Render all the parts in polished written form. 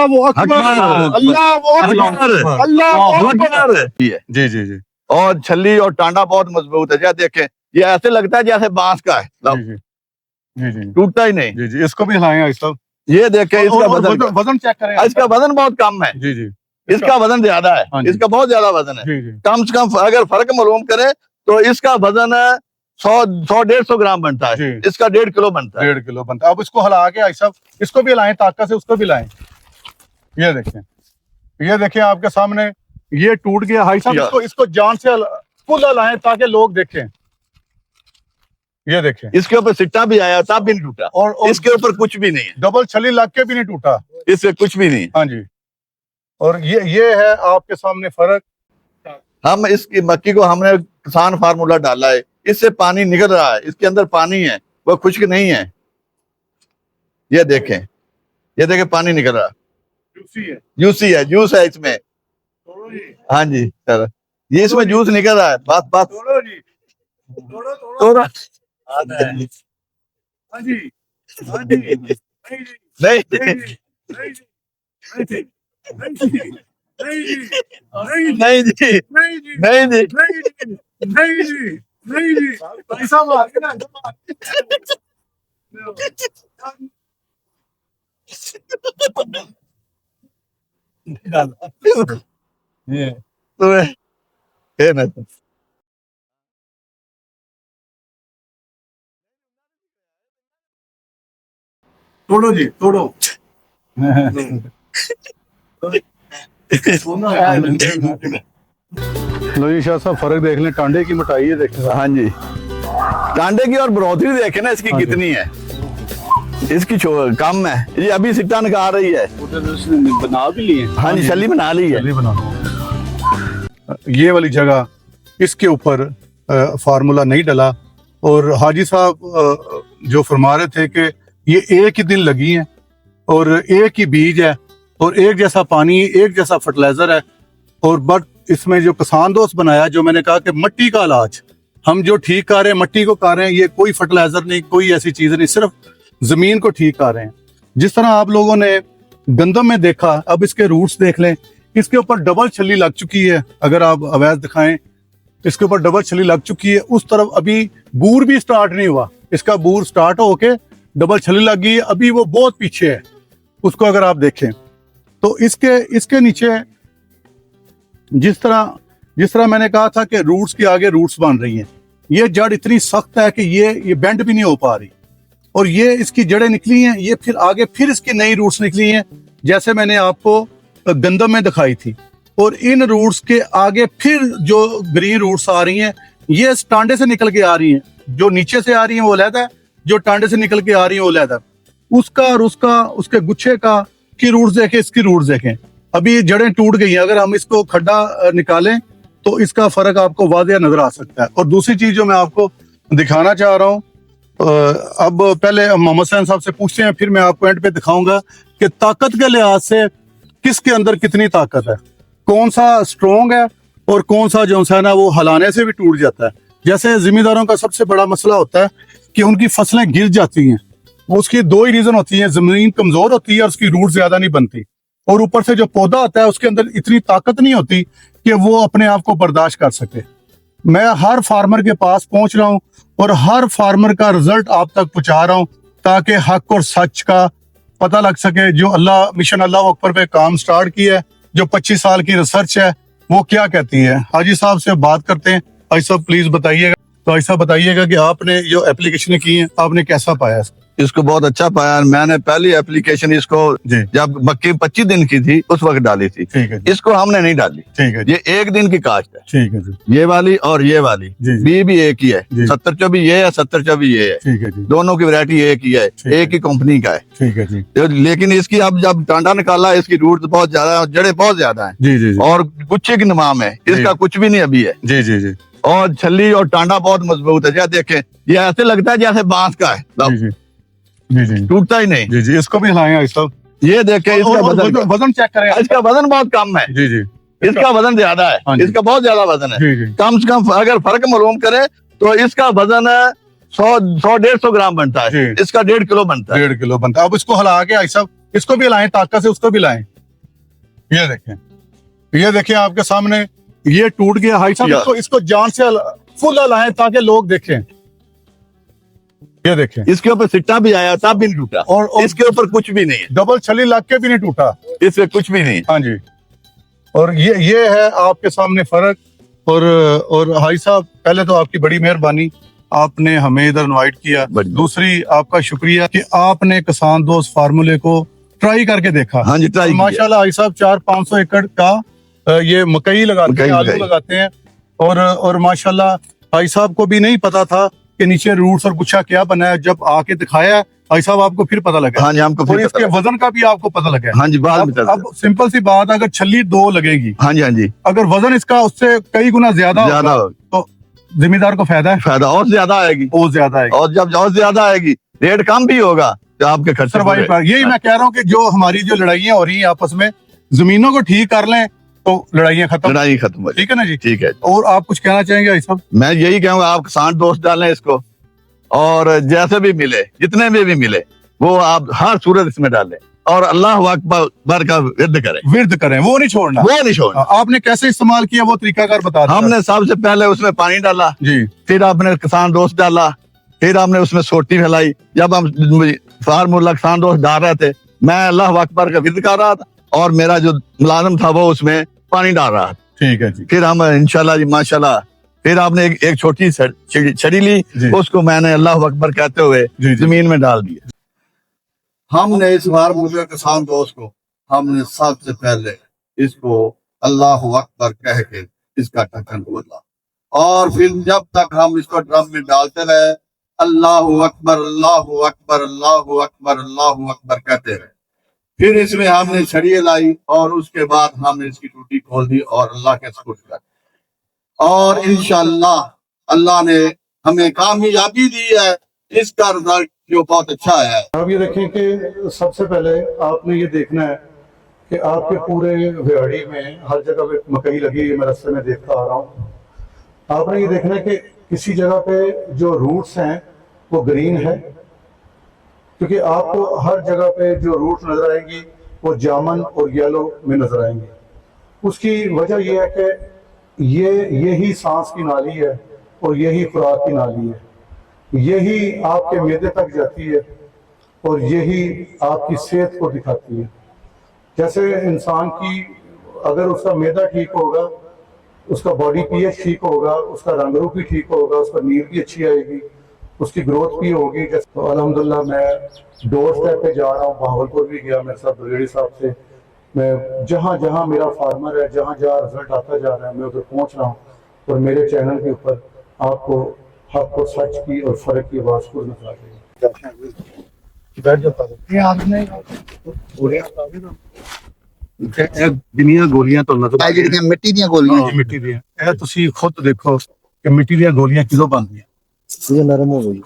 अल्लाह अकबर, अल्लाह अकबर, अल्लाह अकबर। जी जी जी और छल्ली और टांडा बहुत मजबूत है। देखें, ये ऐसे लगता है जैसे बांस का है, जी जी जी जी टूटता ही नहीं। जी जी इसको भी हिलाएं आहिस्ता। ये देखें, इसका वजन चेक करें। इसका वजन बहुत कम है। जी जी इसका वजन ज्यादा है, इसका बहुत ज्यादा वजन है। जी जी कम से कम अगर फर्क मालूम करें तो इसका वजन 100-150 ग्राम बनता है, इसका 1.5 किलो बनता है। 1.5 किलो बनता है। अब इसको हिला के आहिस्ता, इसको भी हिलाएं ताकत से, उसको भी हिलाएं। ये देखें आपके सामने ये टूट गया। हाई साहब इसको जान से फुल हिलाएं ताकि लोग देखें। ये देखें, इसके ऊपर सिट्टा भी आया तब भी नहीं टूटा, और इसके ऊपर कुछ भी नहीं है, डबल छली लग के भी नहीं टूटा, इससे कुछ भी नहीं। हाँ जी। और ये है आपके सामने फर्क। हम इसकी मक्की को हमने किसान फार्मूला डाला है, इससे पानी निकल रहा है, इसके अंदर पानी है, वो खुश्क नहीं है। ये देखें पानी निकल रहा है, जूस है इसमें। हाँ जी सर, ये इसमें जूस निकल रहा है। बात थोड़ा नहीं जी, पैसा मार के ना ये तो है ना। तोड़ो जी, तोड़ो। लो जी शाह साहब, फर्क देख लें, टांडे की मोटाई है देखें। हाँ जी, टांडे की और बढ़ोतरी देखे ना इसकी कितनी है, इसकी कम है। ये अभी सिट्टा निकाल रही है, बना भी लिए। हाँ जी, छली बना ली है। ये वाली जगह इसके ऊपर फार्मूला नहीं डला, और हाजी साहब जो फरमा रहे थे कि ये एक ही दिन लगी है और एक ही बीज है और एक जैसा पानी, एक जैसा फर्टिलाइजर है। और बट इसमें जो किसान दोस्त बनाया, जो मैंने कहा कि मट्टी का इलाज हम जो ठीक कर रहे हैं, मट्टी को कर रहे हैं, ये कोई फर्टिलाइजर नहीं, कोई ऐसी चीज नहीं, सिर्फ जमीन को ठीक कर रहे हैं। जिस तरह आप लोगों ने गंदम में देखा, अब इसके रूट्स देख लें, इसके ऊपर डबल छली लग चुकी है। अगर आप अवैध दिखाएं, इसके ऊपर डबल छली लग चुकी है। उस तरफ अभी बूर भी स्टार्ट नहीं हुआ, इसका बूर स्टार्ट होके डबल छली लग गई है, अभी वो बहुत पीछे है। उसको अगर आप देखें तो इसके नीचे जिस तरह मैंने कहा था कि रूट्स के आगे रूट्स बन रही हैं, ये जड़ इतनी सख्त है कि ये बेंड भी नहीं हो पा रही, और ये इसकी जड़ें निकली हैं, ये फिर आगे फिर इसकी नई रूट्स निकली हैं, जैसे मैंने आपको गंदम में दिखाई थी। और इन रूट्स के आगे फिर जो ग्रीन रूट्स आ रही हैं, ये टांडे से निकल के आ रही हैं। जो नीचे से आ रही हैं वो अलग है, जो टांडे से निकल के आ रही है वो अलग है। उसका और उसके गुच्छे का की रूट्स देखें, इसकी रूट्स देखें, अभी जड़ें टूट गई हैं। अगर हम इसको खड्डा निकालें तो इसका फर्क आपको वाज़ेह नजर आ सकता है। और दूसरी चीज जो मैं आपको दिखाना चाह रहा हूँ, अब पहले मोहम्मद हुसैन साहब से पूछते हैं, फिर मैं आपको एंड पे दिखाऊंगा कि ताकत के लिहाज से किसके अंदर कितनी ताकत है, कौन सा स्ट्रोंग है और कौन सा जो है ना वो हलाने से भी टूट जाता है। जैसे जिम्मेदारों का सबसे बड़ा मसला होता है कि उनकी फसलें गिर जाती हैं, उसकी दो ही रीजन होती है, जमीन कमजोर होती है और उसकी रूट ज्यादा नहीं बनती, और ऊपर से जो पौधा होता है उसके अंदर इतनी ताकत नहीं होती कि वो अपने आप को बर्दाश्त कर सके। मैं हर फार्मर के पास पहुंच रहा हूं और हर फार्मर का रिजल्ट आप तक पहुंचा रहा हूं, ताकि हक और सच का पता लग सके। जो मिशन अल्लाह अकबर पे काम स्टार्ट किया है, जो 25 साल की रिसर्च है, वो क्या कहती है। हाजी साहब से बात करते हैं। हाजी साहब प्लीज बताइएगा। तो ऐसा बताइएगा कि आपने जो एप्लीकेशन की है, आपने कैसा पाया इसको? बहुत अच्छा पाया। मैंने पहली एप्लीकेशन इसको जब मक्की 25 दिन की थी उस वक्त डाली थी। ठीक है, इसको हमने नहीं डाली। ठीक है, ये एक दिन की काश्त है। ठीक है जी। ये वाली और ये वाली बी भी एक ही है, 70-24 ये है, 70-24 ये है। ठीक है जी। दोनों की वैरायटी एक ही है, एक ही कंपनी का है। ठीक है जी। लेकिन इसकी अब जब टांडा निकाला, इसकी रूट बहुत ज्यादा, जड़ें बहुत ज्यादा है जी जी, और गुच्छे की नमाम है, इसका कुछ भी नहीं अभी है। जी जी जी। और छल्ली और टांडा बहुत मजबूत है। देखें, ये ऐसे लगता है जैसे बांस का है, जी जी, टूटता ही नहीं। जी जी, इसको भी हिलाएं आहिस्ता। ये देखें, इसका वजन चेक करें। इसका वजन बहुत कम है। जी जी, इसका वजन ज्यादा है, इसका बहुत ज्यादा वजन है। जी जी। कम से कम अगर फर्क मालूम करें तो इसका वजन 100-150 ग्राम बनता है, इसका 1.5 किलो बनता है। 1.5 किलो बनता है। अब इसको हिला के आहिस्ता, इसको भी हिलाएं ताकत से, उसको भी हिलाएं। ये देखें आपके सामने, ये टूट गया। हाई साहब इसको जान से फुल हलाएं ताकि लोग देखें। ये देखें, इसके ऊपर सिट्टा भी आया तब भी नहीं टूटा, और इसके ऊपर कुछ भी नहीं है, डबल छली लग के भी नहीं टूटा, इसमें कुछ भी नहीं। हाँ जी। और ये है आपके सामने फर्क। और हाई साहब, पहले तो आपकी बड़ी मेहरबानी, आपने हमें इधर इनवाइट किया। दूसरी आपका शुक्रिया कि आपने किसान दोस्त फार्मूले को ट्राई करके देखा। हाँ जी, ट्राई माशाल्लाह हाई साहब 400-500 एकड़ का ये मकई लगाते हैं, आलू लगाते हैं। और माशाल्लाह हाई साहब को भी नहीं पता था कि नीचे रूट्स और गुच्छा क्या बना है। जब आके दिखाया हाई साहब आपको फिर पता लगा। हाँ जी, हमको फिर इसके वजन का भी आपको पता लगा। हाँ जी, बाद में। अब सिंपल सी बात, अगर छल्ली 2 लगेगी, हाँ जी, हाँ जी, अगर वजन इसका उससे कई गुना ज्यादा तो जिम्मेदार को फायदा है, फायदा और ज्यादा आएगी, और ज्यादा आएगी। और जब और ज्यादा आएगी रेट कम भी होगा तो आपके खर्च सर्वाइव पर। यही मैं कह रहा हूँ कि जो हमारी जो लड़ाइयाँ हो रही हैं आपस में, जमीनों को ठीक कर लें तो लड़ाइयाँ खत्म, लड़ाई खत्म हो। ठीक है ना जी? ठीक है। और आप कुछ कहना चाहेंगे भाई साहब? मैं यही कहूँगा, आप किसान दोस्त डालें इसको, और जैसे भी मिले, जितने में भी मिले, वो आप हर सूरत इसमें डालें, और अल्लाह अकबर का विर्द करें, वो नहीं छोड़ना, वो नहीं छोड़ना। आपने कैसे इस्तेमाल किया वो तरीकाकार बता दिया। हमने सबसे पहले उसमें पानी डाला जी, फिर आपने किसान दोस्त डाला, फिर हमने उसमें सोटी फैलाई। जब हम फार्मूला किसान दोस्त डाल रहे थे, मैं अल्लाह अकबर का विर्द कर रहा था, और मेरा जो मुलाजिम था वो उसमें पानी डाल रहा था। ठीक है जी। फिर हम इंशाल्लाह जी माशाल्लाह, फिर आपने एक छोटी छड़ी ली, उसको मैंने अल्लाह अकबर कहते हुए जमीन में डाल दिया। हमने इस फार्मूला किसान दोस्त को हमने सबसे पहले इसको अल्लाह अकबर कह के इसका ढक्कन खोला, और फिर जब तक हम इसको ड्रम में डालते रहे, अल्लाह अकबर अल्लाह अकबर अल्लाह अकबर अल्लाह अकबर कहते रहे। फिर इसमें हमने छड़ियाँ लाई, और उसके बाद हमने इसकी टूटी खोल दी, और अल्लाह के शुक्र कर, और इंशाअल्लाह अल्लाह ने हमें कामयाबी दी है। इसका रिजल्ट जो बहुत अच्छा है। आप ये देखें कि सबसे पहले आपने ये देखना है कि आपके पूरे व्याड़ी में हर जगह पे मकई लगी है, मैं रास्ते में देखता आ रहा हूँ। आपने ये देखना है कि किसी जगह पे जो रूट्स हैं वो ग्रीन है, क्योंकि आपको हर जगह पे जो रूट्स नजर आएंगी वो जामन और येलो में नजर आएंगी। उसकी वजह यह है कि यही सांस की नाली है, और यही खुराक की नाली है, यही आपके मैदे तक जाती है, और यही आपकी सेहत को दिखाती है। जैसे इंसान की, अगर उसका मैदा ठीक होगा, उसका बॉडी पीएच ठीक होगा, उसका रंग रूप भी ठीक होगा, उसका नींद भी अच्छी आएगी, उसकी ग्रोथ भी होगी। जैसे तो अल्हम्दुलिल्लाह मैं डोर स्टेप पे जा रहा हूँ, बहावलपुर भी गया मेरे साथ ब्रिगेडियर साहब से। मैं जहाँ जहाँ मेरा फार्मर है, जहाँ जहाँ रिजल्ट आता जा रहा है, मैं उधर पहुँच रहा हूँ, और मेरे चैनल के ऊपर आपको हक और सच की और फर्क की आवाज़ खुद नजर आ जाएगी। बैठ जाता जिन्नियां गोलियां तो नजर ਜਿਹੜੀਆਂ ਮਿੱਟੀ ਦੀਆਂ ਗੋਲੀਆਂ मिट्टी ਦੀਆਂ, ਇਹ ਤੁਸੀਂ ਖੁਦ ਦੇਖੋ ਕਿ ਮਿੱਟੀ ਦੀਆਂ ਗੋਲੀਆਂ ਕਿਦੋਂ ਬਣਦੀਆਂ। ਇਹ ਨਰਮ ਹੋ ਗਈ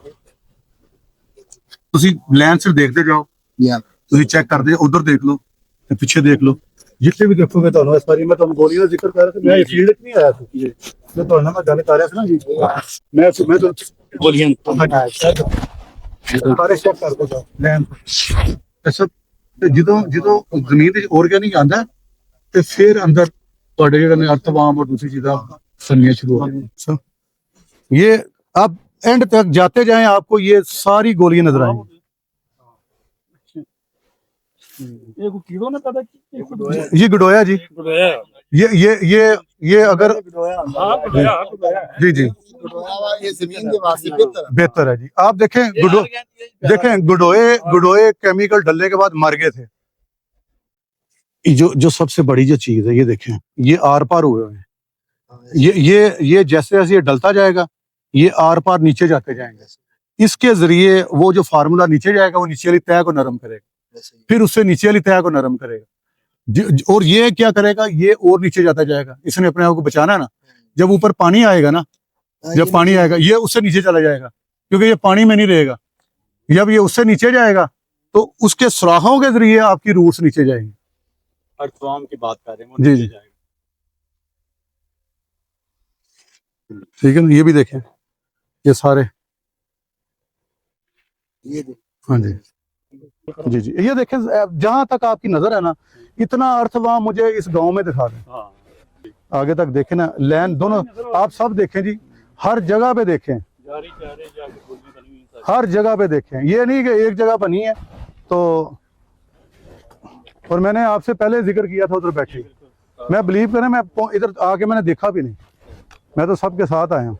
ਤੁਸੀਂ ਲੈਂਡ से देखते जाओ, ਯਾ ਤੁਸੀਂ ਚੈੱਕ ਕਰਦੇ ਉਧਰ ਦੇਖ ਲਓ ਤੇ ਪਿੱਛੇ ਦੇਖ ਲਓ, ਜਿੱਥੇ ਵੀ ਦੇਖੋਗੇ ਤੁਹਾਨੂੰ ਇਸ ਵਾਰੀ ਮੈਂ ਤੁਹਾਨੂੰ ਗੋਲੀਆਂ ਦਾ ਜ਼ਿਕਰ ਕਰ ਰਿਹਾ ਸੀ। ਮੈਂ ਫੀਲਡ 'ਚ ਨਹੀਂ ਆਇਆ ਸੀ, ਮੈਂ ਤੁਹਾਡੇ ਨਾਲ ਗੱਲ ਕਰ ਰਿਹਾ ਸੀ ਨਾ ਜੀ। ਮੈਂ ਤਾਂ ਗੋਲੀਆਂ ਸਾਰੇ ਚੈੱਕ ਕਰਦੇ ਜਾਓ ਲੈਂਡ ਤੇ ਸਭ। ਤੇ ਜਦੋਂ ਜ਼ਮੀਨ ਦੇ ਆਰਗੈਨਿਕ ਆਂਦਾ ਤੇ ਫਿਰ ਅੰਦਰ ਤੁਹਾਡੇ ਜਿਹੜੇ ਨੇ अर्थवाम और दूसरी चीजें बननी शुरू हो जाएंगी। ये आप एंड तक जाते जाएं, आपको ये सारी गोलियां नजर आएंगी। ये गुडोया जी, ये अगर जी जी ਇਹ ਜ਼ਮੀਨ ਦੇ ਵਾਸਤੇ ਬਿਹਤਰ ਹੈ। बेहतर है जी। आप देखें गुडोए केमिकल डलने के बाद मर गए थे। जो सबसे बड़ी जो चीज है, ये देखें, ये आर पार हुए हैं, ये जैसे जैसे ये डलता जाएगा, ये आर पार नीचे जाते जाएंगे। इसके जरिए वो जो फार्मूला नीचे जाएगा, वो नीचे वाली तय को नरम करेगा, फिर उससे नीचे वाली तय को नरम करेगा, और ये क्या करेगा, ये और नीचे जाता जाएगा। इसने अपने आप को बचाना है ना। जब ऊपर पानी आएगा ना, जब पानी आएगा ये उससे नीचे चला जाएगा, क्योंकि ये पानी में नहीं रहेगा। जब ये उससे नीचे जाएगा तो उसके सुराखों के जरिए आपकी रूट्स नीचे जाएंगी। अर्थवाम की बात कर रहे हैं, जी जी ठीक है ना। ये भी देखें, ये सारे, ये हाँ जी। जी जी, ये देखें जहां तक आपकी नजर है ना, इतना अर्थवाह मुझे इस गांव में दिखा दें। हाँ आगे तक देखें ना, लैंड दोनों आप सब देखें जी, हर जगह पे देखें, जारी जाके बोलने बनी हुई सारी। हर जगह पे देखें। ये नहीं कि एक जगह बनी है तो, और मैंने आपसे पहले जिक्र किया था उधर बैठे, मैं बिलीव करें मैं इधर आके मैंने देखा भी नहीं, मैं तो सबके साथ आया हूँ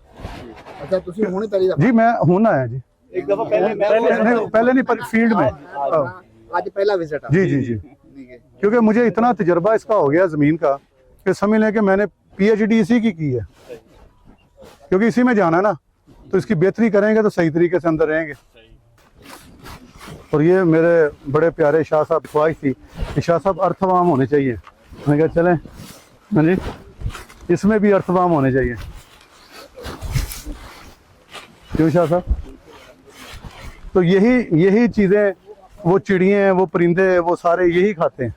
अच्छा तुसी हुणे पहली दफा जी, मैं हूं आया जी, एक दफा पहले पहले नहीं पर फील्ड में। आज पहला विजिट है जी जी जी, ठीक है क्योंकि मुझे इतना तजर्बा इसका हो गया ज़मीन का कि समझ लें कि मैंने पीएचडी इसी की है, क्योंकि इसी में जाना है ना, तो इसकी बेहतरी करेंगे तो सही तरीके से अंदर रहेंगे। और ये मेरे बड़े प्यारे शाह साहब ख्वाहिश थी कि शाह साहब अर्थवाम होने चाहिए, मैं कहा चलें हाँ जी, इसमें भी अर्थवाम होने चाहिए, क्यों शाह साहब? तो यही चीज़ें, वो चिड़ियाँ, वो परिंदे, वो सारे यही खाते हैं।